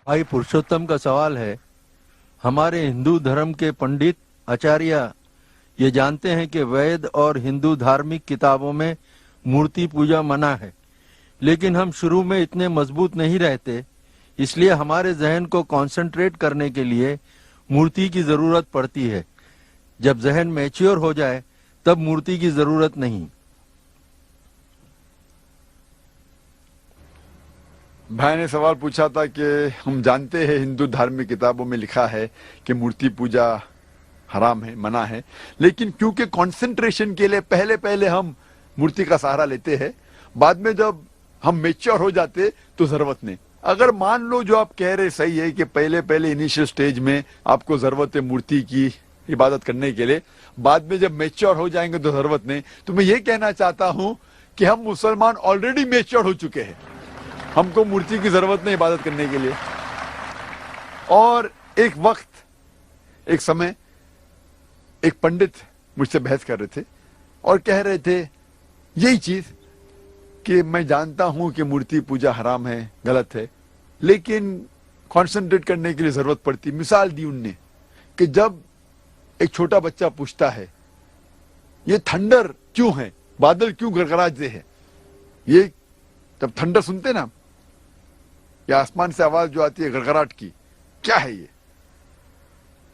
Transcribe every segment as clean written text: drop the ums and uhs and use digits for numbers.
भाई पुरुषोत्तम का सवाल है, हमारे हिंदू धर्म के पंडित आचार्य ये जानते हैं कि वैद और हिंदू धार्मिक किताबों में मूर्ति पूजा मना है, लेकिन हम शुरू में इतने मजबूत नहीं रहते, इसलिए हमारे जहन को कंसंट्रेट करने के लिए मूर्ति की जरूरत पड़ती है। जब जहन मैच्योर हो जाए तब मूर्ति की जरूरत नहीं। भाई ने सवाल पूछा था कि हम जानते हैं हिंदू धार्मिक किताबों में लिखा है कि मूर्ति पूजा हराम है, मना है, लेकिन क्योंकि कंसंट्रेशन के लिए पहले पहले हम मूर्ति का सहारा लेते हैं, बाद में जब हम मैच्योर हो जाते तो जरूरत नहीं। अगर मान लो जो आप कह रहे सही है कि पहले पहले इनिशियल स्टेज में आपको जरूरत है मूर्ति की इबादत करने के लिए, बाद में जब मैच्योर हो जाएंगे तो जरूरत नहीं, तो मैं ये कहना चाहता हूं कि हम मुसलमान ऑलरेडी मैच्योर हो चुके हैं, हमको मूर्ति की जरूरत नहीं इबादत करने के लिए। और एक वक्त, एक समय एक पंडित मुझसे बहस कर रहे थे और कह रहे थे यही चीज कि मैं जानता हूं कि मूर्ति पूजा हराम है, गलत है, लेकिन कंसंट्रेट करने के लिए जरूरत पड़ती। मिसाल दी उनने कि जब एक छोटा बच्चा पूछता है ये थंडर क्यों है, बादल क्यों गड़गड़ाते हैं, ये जब थंडर सुनते ना, या आसमान से आवाज जो आती है गड़गड़ाहट की, क्या है ये?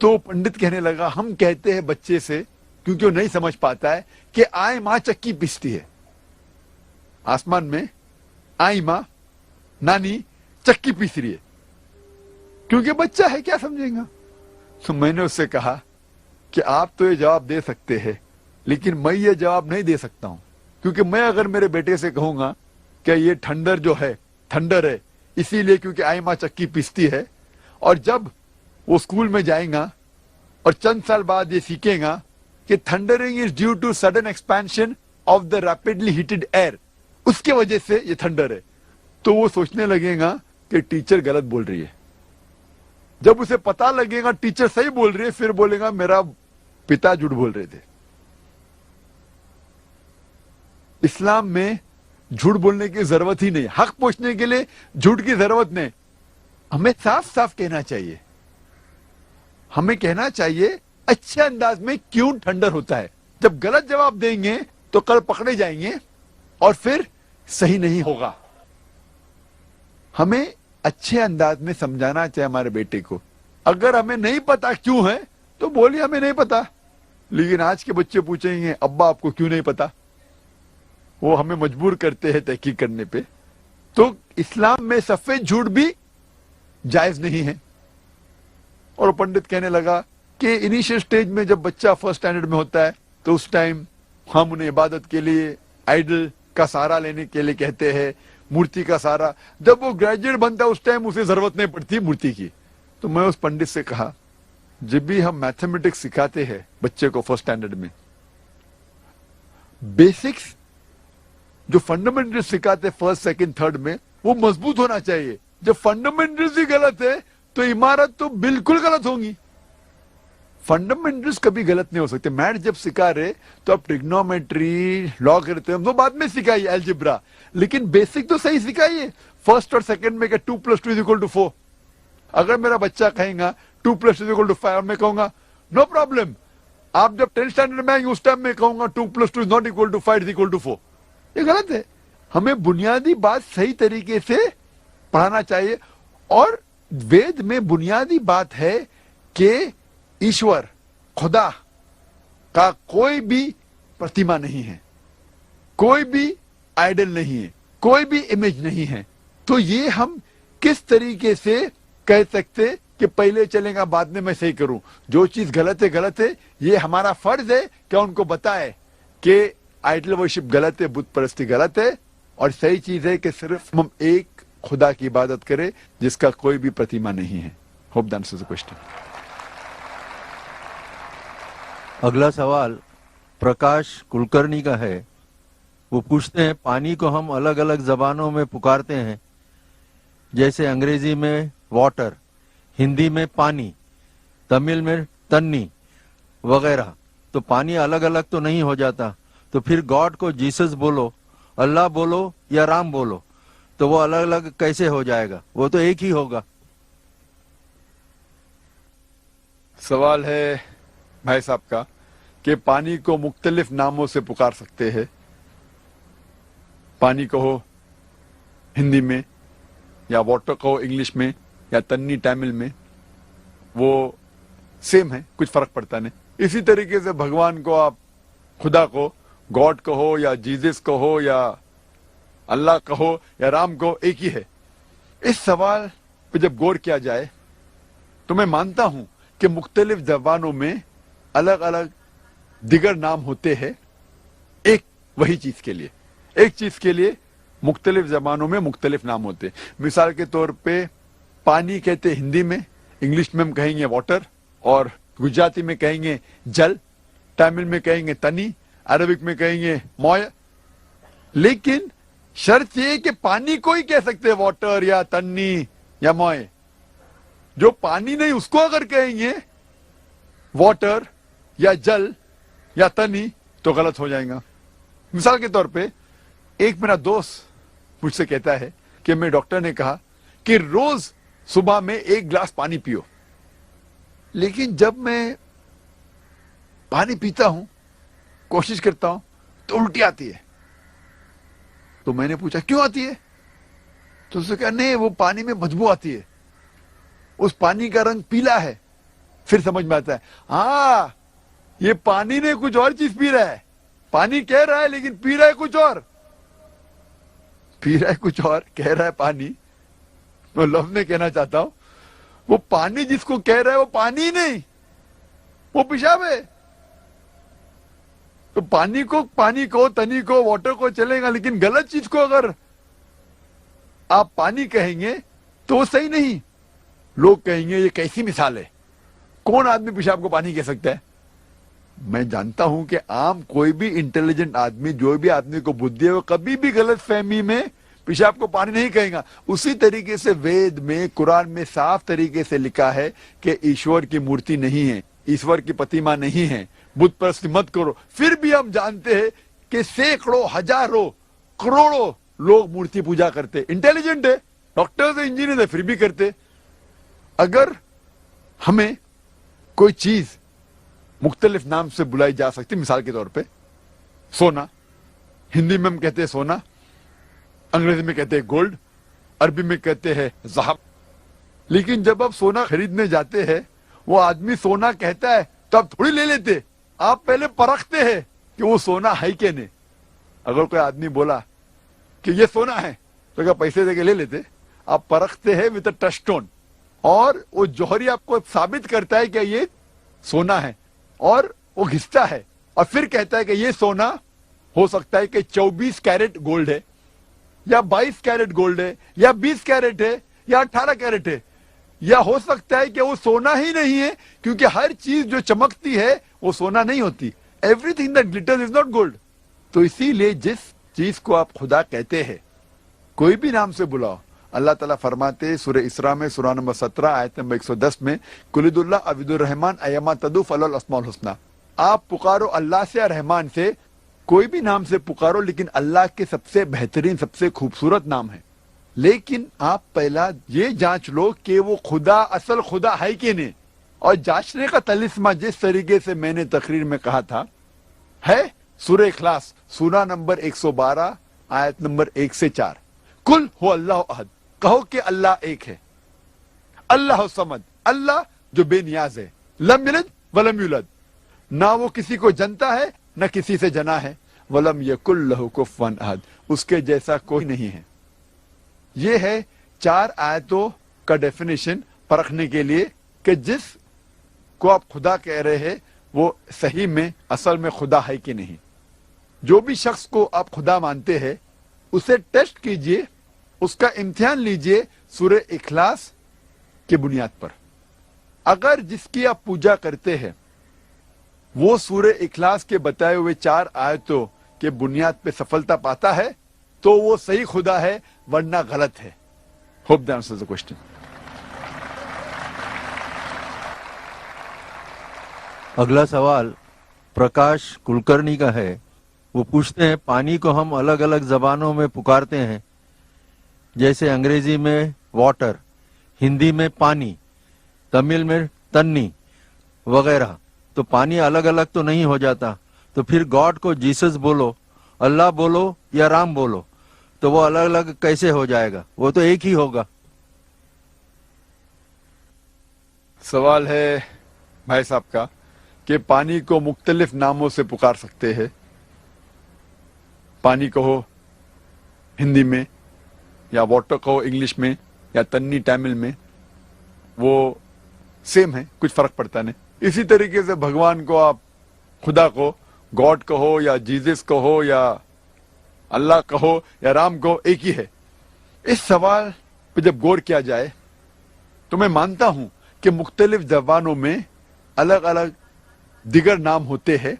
तो पंडित कहने लगा हम कहते हैं बच्चे से, क्योंकि वो नहीं समझ पाता है, कि आई मां चक्की पीसती है। आसमान में आई मां, नानी चक्की पीस रही है, क्योंकि बच्चा है, क्या समझेगा? तो मैंने उससे कहा कि आप तो ये जवाब दे सकते हैं, लेकिन मैं ये जवाब नहीं दे सकता हूं, क्योंकि मैं अगर मेरे बेटे से कहूंगा कि ये ठंडर जो है ठंडर है इसीलिए क्योंकि आई मां चक्की पीसती है, और जब वो स्कूल में जाएगा और चंद साल बाद ये सीखेगा कि thundering is due to sudden expansion of the rapidly heated air, उसके वजह से ये थंडर है, तो वो सोचने लगेगा कि टीचर गलत बोल रही है। जब उसे पता लगेगा टीचर सही बोल रही है, फिर बोलेगा मेरा पिता झूठ बोल रहे थे। इस्लाम में झूठ बोलने की जरूरत ही नहीं, हक पूछने के लिए झूठ की जरूरत नहीं। हमें साफ साफ कहना चाहिए, हमें कहना चाहिए अच्छे अंदाज में क्यों ठंडर होता है। जब गलत जवाब देंगे तो कल पकड़े जाएंगे और फिर सही नहीं होगा। हमें अच्छे अंदाज में समझाना चाहिए हमारे बेटे को। अगर हमें नहीं पता क्यों है तो बोलिए हमें नहीं पता, लेकिन आज के बच्चे पूछेंगे अब्बा आपको क्यों नहीं पता, वो हमें मजबूर करते हैं तहकीक करने पे। तो इस्लाम में सफेद झूठ भी जायज नहीं है। और पंडित कहने लगा कि इनिशियल स्टेज में जब बच्चा फर्स्ट स्टैंडर्ड में होता है तो उस टाइम हम उन्हें इबादत के लिए आइडल का सहारा लेने के लिए कहते हैं, मूर्ति का सहारा। जब वो ग्रेजुएट बनता है उस टाइम उसे जरूरत नहीं पड़ती मूर्ति की। तो मैं उस पंडित से कहा जब भी हम मैथमेटिक्स सिखाते हैं बच्चे को फर्स्ट स्टैंडर्ड में, बेसिक्स जो फंडामेंटल्स सिखाते फर्स्ट सेकंड थर्ड में, वो मजबूत होना चाहिए। जब फंडामेंटल्स ही गलत है तो इमारत तो बिल्कुल गलत होंगी। फंडामेंटल्स कभी गलत नहीं हो सकते। मैथ जब सिखा रहे तो आप ट्रिग्नोमेट्री, लॉगरिथम तो बाद में सिखाइए, अलजेब्रा, लेकिन बेसिक तो सही सिखाइए। फर्स्ट और सेकंड में 2 + 2 = 4। अगर मेरा बच्चा कहेगा 2 + 2 = 5, मैं कहूंगा नो प्रॉब्लम। आप जब 10th स्टैंडर्ड में आएंगे उस टाइम में कहूंगा 2 + 2 = 5 = 4। ये गलत है। हमें बुनियादी बात सही तरीके से पढ़ाना चाहिए। और वेद में बुनियादी बात है कि ईश्वर, खुदा का कोई भी प्रतिमा नहीं है, कोई भी आइडल नहीं है, कोई भी इमेज नहीं है। तो ये हम किस तरीके से कह सकते कि पहले चलेगा बाद में मैं सही करूं? जो चीज गलत है, ये हमारा फर्ज है कि उनको बताए कि आइडल वर्शिप गलत है, बुत परस्ती गलत है, और सही चीज है कि सिर्फ हम एक खुदा की इबादत करें जिसका कोई भी प्रतिमा नहीं है। Hope that answers the question. अगला सवाल प्रकाश कुलकर्णी का है। वो पूछते हैं पानी को हम अलग अलग जबानों में पुकारते हैं, जैसे अंग्रेजी में वाटर, हिंदी में पानी, तमिल में तन्नी वगैरह। तो पानी अलग अलग तो नहीं हो जाता, तो फिर गॉड को जीसस बोलो, अल्लाह बोलो या राम बोलो, तो वो अलग अलग कैसे हो जाएगा? वो तो एक ही होगा। سوال ہے بھائی صاحب کا کہ پانی کو مختلف ناموں سے پکار سکتے ہیں. پانی کہو ہندی میں, یا واٹر کہو انگلش میں, یا تنی تامل میں, وہ سیم ہے, کچھ فرق پڑتا نہیں. اسی طریقے سے بھگوان کو آپ خدا کو گاڈ کہو یا جیزس کہو یا اللہ کہو یا رام کہو, ایک ہی ہے. اس سوال پہ جب غور کیا جائے تو میں مانتا ہوں کہ مختلف زبانوں میں الگ الگ دیگر نام ہوتے ہیں ایک وہی چیز کے لیے. ایک چیز کے لیے مختلف زبانوں میں مختلف نام ہوتے ہیں. مثال کے طور پہ پانی کہتے ہیں ہندی میں, انگلش میں ہم کہیں گے واٹر, اور گجراتی میں کہیں گے جل, تامل میں کہیں گے تنی, عربک میں کہیں گے موئے. لیکن شرط یہ کہ پانی کو ہی کہہ سکتے ہیں واٹر یا تنی یا موئے. جو پانی نہیں اس کو اگر کہیں گے واٹر یا جل یا تنی تو غلط ہو جائے گا. مثال کے طور پہ ایک میرا دوست مجھ سے کہتا ہے کہ میں ڈاکٹر نے کہا کہ روز صبح میں 1 گلاس پانی پیو, لیکن جب میں پانی پیتا ہوں, کوشش کرتا ہوں, تو الٹی آتی ہے. تو میں نے پوچھا کیوں آتی ہے؟ تو اس نے کہا نہیں, وہ پانی میں بدبو آتی ہے, اس پانی کا رنگ پیلا ہے. پھر سمجھ میں آتا ہے ہاں یہ پانی نے کچھ اور چیز پی رہا ہے. پانی کہہ رہا ہے لیکن پی رہا ہے کچھ اور. پی رہا ہے کچھ اور, کہہ رہا ہے پانی. میں لفظ میں کہنا چاہتا ہوں وہ پانی جس کو کہہ رہا ہے وہ پانی نہیں, وہ پیشاب ہے. تو پانی کو تنی کو واٹر کو چلے گا, لیکن غلط چیز کو اگر آپ پانی کہیں گے تو وہ صحیح نہیں. لوگ کہیں گے یہ کیسی مثال ہے, کون آدمی پیشاب کو پانی کہہ سکتا ہے؟ میں جانتا ہوں کہ عام کوئی بھی انٹیلیجنٹ آدمی, جو بھی آدمی کو بدھی ہے, وہ کبھی بھی غلط فہمی میں پیشاب کو پانی نہیں کہے گا. اسی طریقے سے وید میں, قرآن میں صاف طریقے سے لکھا ہے کہ ایشور کی مورتی نہیں ہے, ایشور کی پتیما نہیں ہے, بت پرستی مت کرو. پھر بھی ہم جانتے ہیں کہ سینکڑوں, ہزاروں, کروڑوں لوگ مورتی پوجا کرتے. انٹیلیجنٹ ہے, ڈاکٹرز انجینئر ہے, پھر بھی کرتے. اگر ہمیں کوئی چیز مختلف نام سے بلائی جا سکتی, مثال کے طور پہ سونا, ہندی میں ہم کہتے ہیں سونا, انگریزی میں کہتے ہیں گولڈ, عربی میں کہتے ہیں ذہب. لیکن جب آپ سونا خریدنے جاتے ہیں, وہ آدمی سونا کہتا ہے تو آپ تھوڑی لے لیتے, آپ پہلے پرکھتے ہیں کہ وہ سونا ہے کہ نہیں. اگر کوئی آدمی بولا کہ یہ سونا ہے تو کیا پیسے دے کے لے لیتے؟ آپ پرکھتے ہیں وتھ اے ٹچ سٹون, اور وہ جوہری آپ کو ثابت کرتا ہے کہ یہ سونا ہے, اور وہ گھستا ہے, اور پھر کہتا ہے کہ یہ سونا ہو سکتا ہے کہ 24 کیرٹ گولڈ ہے, یا 22 کیرٹ گولڈ ہے, یا 20 کیرٹ ہے, یا 18 کیرٹ ہے, یا ہو سکتا ہے کہ وہ سونا ہی نہیں ہے, کیونکہ ہر چیز جو چمکتی ہے وہ سونا نہیں ہوتی. Everything that glitters is not gold. تو اسی لیے جس چیز کو آپ خدا کہتے ہیں, کوئی بھی نام سے بلاؤ. اللہ تعالیٰ فرماتے سورہ اسراء میں, سورہ نمبر 17 آیت نمبر 110 میں, قُلِ اللہ عبد الرحمن ایما تدعو فلہ الاسماء الحسنی. آپ پکارو اللہ سے یا رحمان سے, کوئی بھی نام سے پکارو, لیکن اللہ کے سب سے بہترین, سب سے خوبصورت نام ہے. لیکن آپ پہلا یہ جانچ لو کہ وہ خدا اصل خدا ہے کہ نہیں. اور جانچنے کا طلسمہ جس طریقے سے میں نے تقریر میں کہا تھا ہے سورہ اخلاص, سورہ نمبر 112 آیت نمبر 1 سے 4. قل هو اللہ احد, کہو کہ اللہ ایک ہے. اللہ الصمد, اللہ جو بے نیاز ہے. لم یلد ولم یولد, نہ وہ کسی کو جنتا ہے نہ کسی سے جنا ہے. ولم یکن لہ کفوا احد, اس کے جیسا کوئی نہیں ہے. یہ ہے 4 آیتوں کا ڈیفینیشن پرکھنے کے لیے کہ جس کو آپ خدا کہہ رہے ہیں وہ صحیح میں اصل میں خدا ہے کہ نہیں. جو بھی شخص کو آپ خدا مانتے ہیں اسے ٹیسٹ کیجئے, اس کا امتحان لیجئے سورہ اخلاص کی بنیاد پر. اگر جس کی آپ پوجا کرتے ہیں وہ سورہ اخلاص کے بتائے ہوئے 4 آیتوں کے بنیاد پہ سفلتا پاتا ہے تو وہ صحیح خدا ہے, ورنہ غلط ہے. Hope that answers the question. اگلا سوال پرکاش کلکرنی کا ہے. وہ پوچھتے ہیں پانی کو ہم الگ الگ زبانوں میں پکارتے ہیں, جیسے انگریزی میں واٹر, ہندی میں پانی, تمل میں تنی, वगैरह, तो पानी अलग अलग तो नहीं हो जाता। तो फिर गॉड को जीसस बोलो, अल्लाह बोलो या राम बोलो, तो वो अलग अलग कैसे हो जाएगा? वो तो एक ही होगा। सवाल है भाई साहब का कि पानी को मुख्तलिफ नामों से पुकार सकते हैं। पानी कहो हिंदी में, या वाटर कहो इंग्लिश में, या तन्नी तमिल में, वो सेम है, कुछ फर्क पड़ता नहीं। इसी तरीके से भगवान को आप खुदा को गॉड कहो या जीसस कहो या अल्लाह कहो या राम कहो, एक ही है। इस सवाल पे जब गौर किया जाए तो मैं मानता हूं कि मुख्तलिफ जबानों में अलग अलग दिगर नाम होते हैं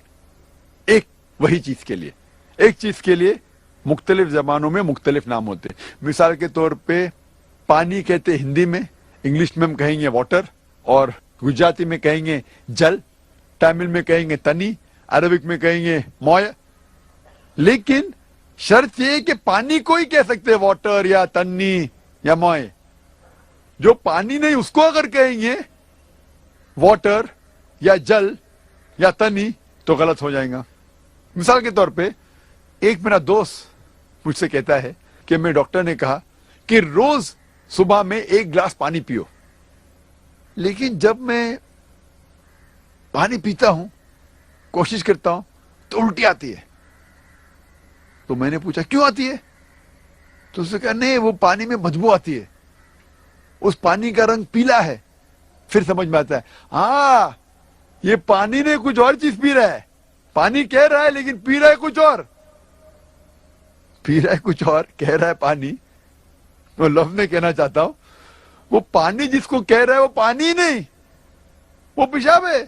एक वही चीज के लिए। एक चीज के लिए मुख्तलिफ जबानों में मुख्तलिफ नाम होते हैं। मिसाल के तौर पे पानी कहते हिंदी में, इंग्लिश में हम कहेंगे वाटर, और गुजराती में कहेंगे जल, तमिल में कहेंगे तनी, अरबिक में कहेंगे मोय। लेकिन शर्त ये कि पानी को ही कह सकते हैं वाटर या तन्नी या मोय। जो पानी नहीं उसको अगर कहेंगे वाटर या जल या तनी तो गलत हो जाएगा। मिसाल के तौर पे एक मेरा दोस्त मुझसे कहता है कि मेरे डॉक्टर ने कहा कि रोज सुबह में 1 गिलास पानी पियो, लेकिन जब मैं पानी पीता हूं, कोशिश करता हूं, तो उल्टी आती है। तो मैंने पूछा क्यों आती है? तो उसने कहा नहीं, वो पानी में बदबू आती है, उस पानी का रंग पीला है। फिर समझ में आता है, हाँ ये पानी ने कुछ और चीज पी रहा है। पानी कह रहा है लेकिन पी रहा है कुछ और, पी रहा है कुछ और, कह रहा है पानी। तो लफ्ज में कहना चाहता हूं, वो पानी जिसको कह रहा है वो पानी ही नहीं, वो पेशाब है।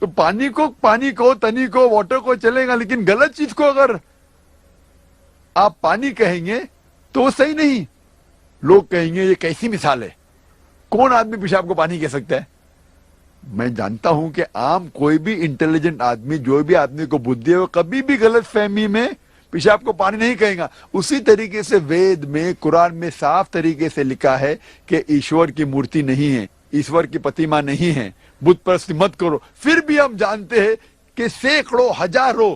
तो पानी को तनी को वाटर को चलेगा, लेकिन गलत चीज को अगर आप पानी कहेंगे तो वो सही नहीं। लोग कहेंगे ये कैसी मिसाल है, कौन आदमी पेशाब को पानी कह सकता है? मैं जानता हूं कि आम कोई भी इंटेलिजेंट आदमी, जो भी आदमी को बुद्धि है, वो कभी भी गलत फहमी में पेशाब को पानी नहीं कहेगा। उसी तरीके से वेद में, कुरान में साफ तरीके से लिखा है कि ईश्वर की मूर्ति नहीं है, ईश्वर की प्रतिमा नहीं है, बुत परस्ती मत करो। फिर भी हम जानते हैं कि सैकड़ों, हजारों,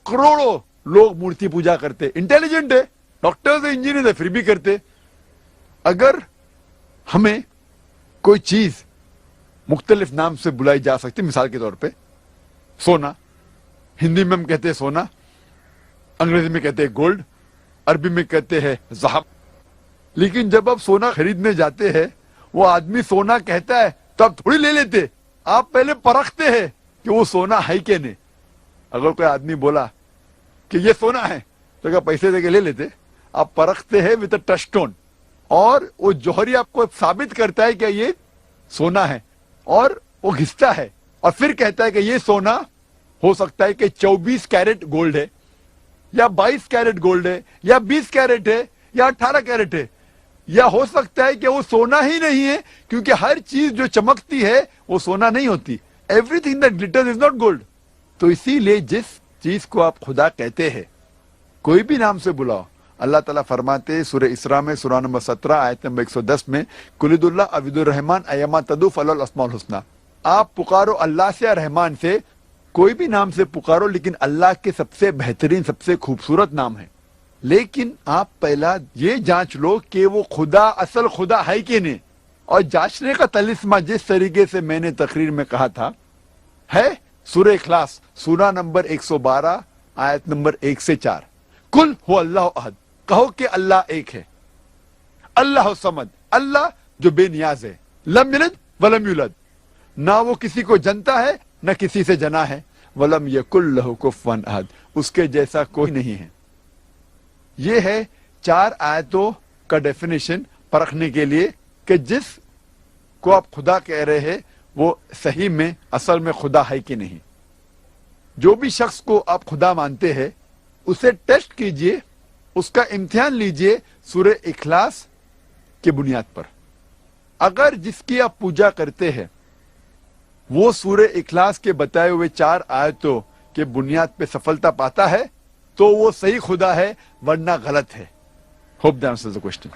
करोड़ों लोग मूर्ति पूजा करते। इंटेलिजेंट है, डॉक्टर्स है, इंजीनियर है, फिर भी करते। अगर हमें कोई चीज मुख्तलिफ नाम से बुलाई जा सकती, मिसाल के तौर पे सोना, हिंदी में हम कहते हैं सोना, अंग्रेजी में कहते हैं गोल्ड, अरबी में कहते हैं ज़हब। लेकिन जब आप सोना खरीदने जाते हैं, वो आदमी सोना कहता है तो आप थोड़ी ले लेते, आप पहले परखते हैं कि वो सोना है कि नहीं। अगर कोई आदमी बोला कि ये सोना है तो क्या पैसे देके ले लेते? आप परखते हैं विद अ टच स्टोन, और वो जौहरी आपको साबित करता है कि ये सोना है, और वो घिसता है और फिर कहता है कि ये सोना हो सकता है कि 24 कैरेट गोल्ड है, या 22 कैरेट गोल्ड है, या 20 कैरेट है, या 18 कैरेट है, या हो सकता है कि वो सोना ही नहीं है, क्योंकि हर चीज जो चमकती है वो सोना नहीं होती। Everything that glitters is not gold. तो इसीलिए जिस चीज को आप खुदा कहते हैं, कोई भी नाम से बुलाओ, अल्लाह ताला फरमाते सूरह इसरा में, सूरह नंबर 17 आयत नंबर 110 में, कुलिदुल्लाह अविदुर रहमान अयमा तदु फलल अस्माउल हुस्ना। आप पुकारो अल्लाह से या रहमान से, कोई भी नाम से पुकारो, लेकिन अल्लाह के सबसे बेहतरीन, सबसे खूबसूरत नाम है। लेकिन आप पहला ये जांच लो कि वो खुदा असल खुदा है कि नहीं। और जांचने का तलिस्मा जिस तरीके से मैंने तकरीर में कहा था है सूरह इखलास, सूरा नंबर 112 आयत नंबर 1 से 4। कुल हो अल्लाह अहद, कहो कि अल्लाह एक है। अल्लाह समद, अल्लाह जो बेनियाज है। लम यलिद वलम यूलद, ना वो किसी को जनता है न किसी से जना है। वलम यकुल लहु कुफुवन अहद, उसके जैसा कोई नहीं है। ये है 4 आयतों का डेफिनेशन परखने के लिए कि जिस को आप खुदा कह रहे हैं वो सही में असल में खुदा है कि नहीं। जो भी शख्स को आप खुदा मानते हैं उसे टेस्ट कीजिए, उसका इम्तिहान लीजिए सूरह इखलास की बुनियाद पर। अगर जिसकी आप पूजा करते हैं वो सूरह इखलास के बताए हुए 4 आयतों के बुनियाद पे सफलता पाता है तो वो सही खुदा है, वरना गलत है। Hope that answers the question.